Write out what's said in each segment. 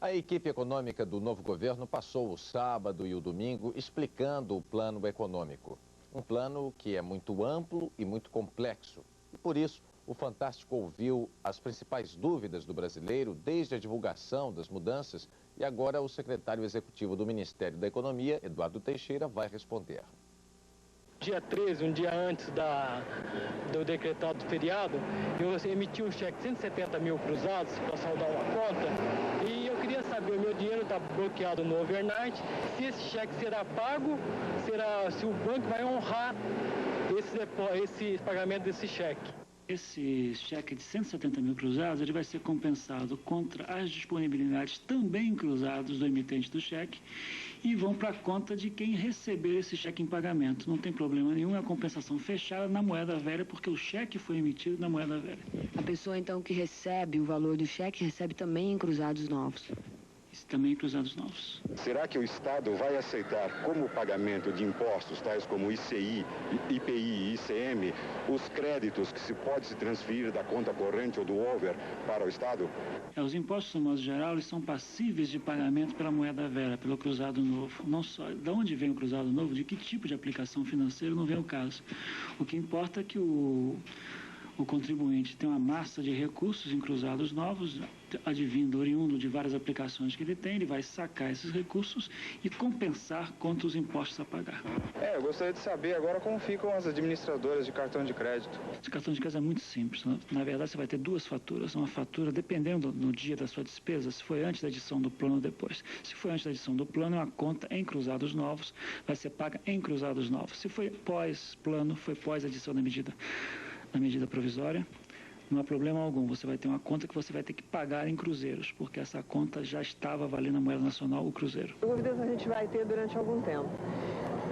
A equipe econômica do novo governo passou o sábado e o domingo explicando o plano econômico. Um plano que é muito amplo e muito complexo. E por isso, o Fantástico ouviu as principais dúvidas do brasileiro desde a divulgação das mudanças e agora o secretário executivo do Ministério da Economia, Eduardo Teixeira, vai responder. Dia 13, um dia antes do decretado feriado, eu emiti um cheque de 170 mil cruzados para saldar uma conta e eu queria saber, o meu dinheiro está bloqueado no overnight, se esse cheque será pago, se o banco vai honrar esse pagamento desse cheque. Esse cheque de 170 mil cruzados, ele vai ser compensado contra as disponibilidades também cruzadas do emitente do cheque e vão para a conta de quem receber esse cheque em pagamento. Não tem problema nenhum, é a compensação fechada na moeda velha, porque o cheque foi emitido na moeda velha. A pessoa, então, que recebe o valor do cheque, recebe também em cruzados novos? Também cruzados novos. Será que o Estado vai aceitar como pagamento de impostos, tais como ICI, IPI e ICM, os créditos que se pode se transferir da conta corrente ou do over para o Estado? Os impostos, no modo geral, eles são passíveis de pagamento pela moeda velha, pelo cruzado novo. Não só de onde vem o cruzado novo, de que tipo de aplicação financeira, não vem o caso. O que importa é que o contribuinte tem uma massa de recursos em cruzados novos, advindo, oriundo de várias aplicações que ele tem, ele vai sacar esses recursos e compensar contra os impostos a pagar. Eu gostaria de saber agora como ficam as administradoras de cartão de crédito. Esse cartão de crédito é muito simples. Na verdade, você vai ter duas faturas. Uma fatura, dependendo no dia da sua despesa, se foi antes da edição do plano ou depois. Se foi antes da edição do plano, é uma conta em cruzados novos, vai ser paga em cruzados novos. Se foi pós-plano, foi pós-edição da medida provisória, não há problema algum. Você vai ter uma conta que você vai ter que pagar em cruzeiros, porque essa conta já estava valendo a moeda nacional, o cruzeiro. Dúvidas a gente vai ter durante algum tempo.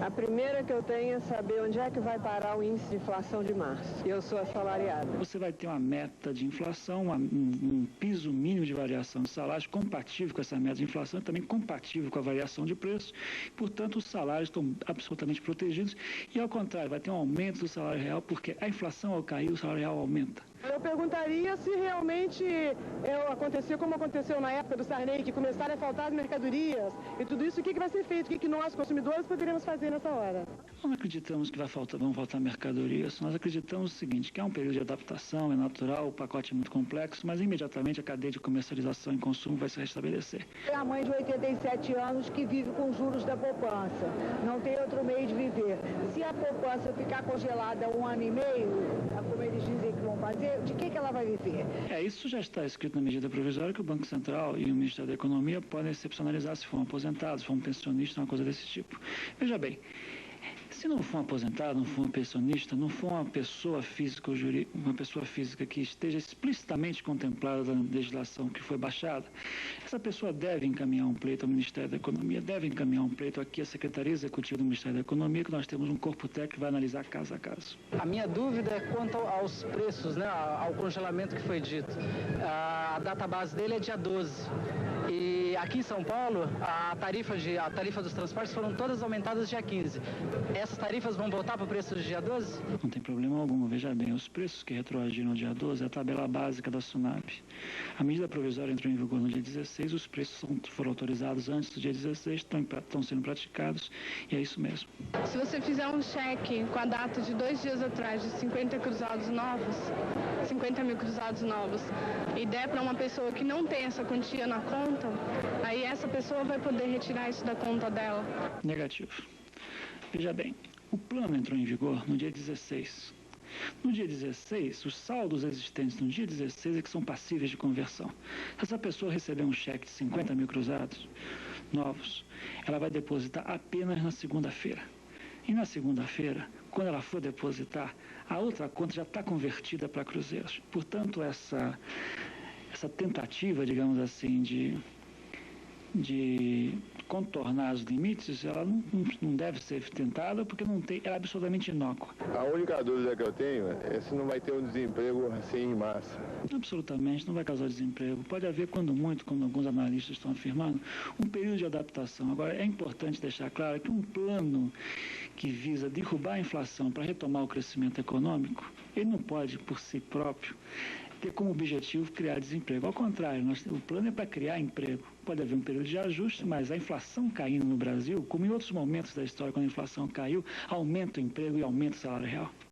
A primeira que eu tenho é saber onde é que vai parar o índice de inflação de março. Eu sou assalariada. Você vai ter uma meta de inflação, um piso mínimo de variação de salários compatível com essa meta de inflação e também compatível com a variação de preços. Portanto, os salários estão absolutamente protegidos e, ao contrário, vai ter um aumento do salário real, porque a inflação, ao cair, o salário real aumenta. Eu perguntaria se realmente aconteceu como aconteceu na época do Sarney, que começaram a faltar as mercadorias e tudo isso, o que vai ser feito? O que nós, consumidores, poderemos fazer nessa hora? Não acreditamos que vão faltar mercadorias. Nós acreditamos o seguinte, que é um período de adaptação, é natural, o pacote é muito complexo, mas imediatamente a cadeia de comercialização e consumo vai se restabelecer. É a mãe de 87 anos que vive com juros da poupança, não tem outro meio de viver. Se a poupança ficar congelada 1 ano e meio, como eles dizem que vão fazer, de que ela vai viver? Isso já está escrito na medida provisória que o Banco Central e o Ministério da Economia podem excepcionalizar se for um aposentado, se for um pensionista, uma coisa desse tipo. Veja bem, se não for um aposentado, não for um pensionista, não for uma pessoa física ou jurídica, uma pessoa física que esteja explicitamente contemplada na legislação que foi baixada, essa pessoa deve encaminhar um pleito ao Ministério da Economia, deve encaminhar um pleito aqui à Secretaria Executiva do Ministério da Economia, que nós temos um corpo técnico que vai analisar caso a caso. A minha dúvida é quanto aos preços, né, ao congelamento que foi dito. A data base dele é dia 12. E aqui em São Paulo, a tarifa dos transportes foram todas aumentadas dia 15. Essas tarifas vão voltar para o preço do dia 12? Não tem problema algum. Veja bem, os preços que retroagiram no dia 12 é a tabela básica da SUNAB. A medida provisória entrou em vigor no dia 16, os preços foram autorizados antes do dia 16, estão sendo praticados e é isso mesmo. Se você fizer um cheque com a data de 2 dias atrás de 50 mil cruzados novos, e der para uma pessoa que não tem essa quantia na conta, aí essa pessoa vai poder retirar isso da conta dela? Negativo. Veja bem, o plano entrou em vigor no dia 16. No dia 16, os saldos existentes no dia 16 é que são passíveis de conversão. Se essa pessoa receber um cheque de 50 mil cruzados novos, ela vai depositar apenas na segunda-feira. E na segunda-feira, quando ela for depositar, a outra conta já está convertida para cruzeiros. Portanto, essa tentativa, digamos assim, de contornar os limites, ela não deve ser tentada porque ela é absolutamente inócua. A única dúvida que eu tenho é se não vai ter um desemprego assim em massa. Absolutamente, não vai causar desemprego. Pode haver, quando alguns analistas estão afirmando, um período de adaptação. Agora, é importante deixar claro que um plano que visa derrubar a inflação para retomar o crescimento econômico, ele não pode, por si próprio, ter como objetivo criar desemprego. Ao contrário, o plano é para criar emprego. Pode haver um período de ajuste, mas a inflação caindo no Brasil, como em outros momentos da história, quando a inflação caiu, aumenta o emprego e aumenta o salário real.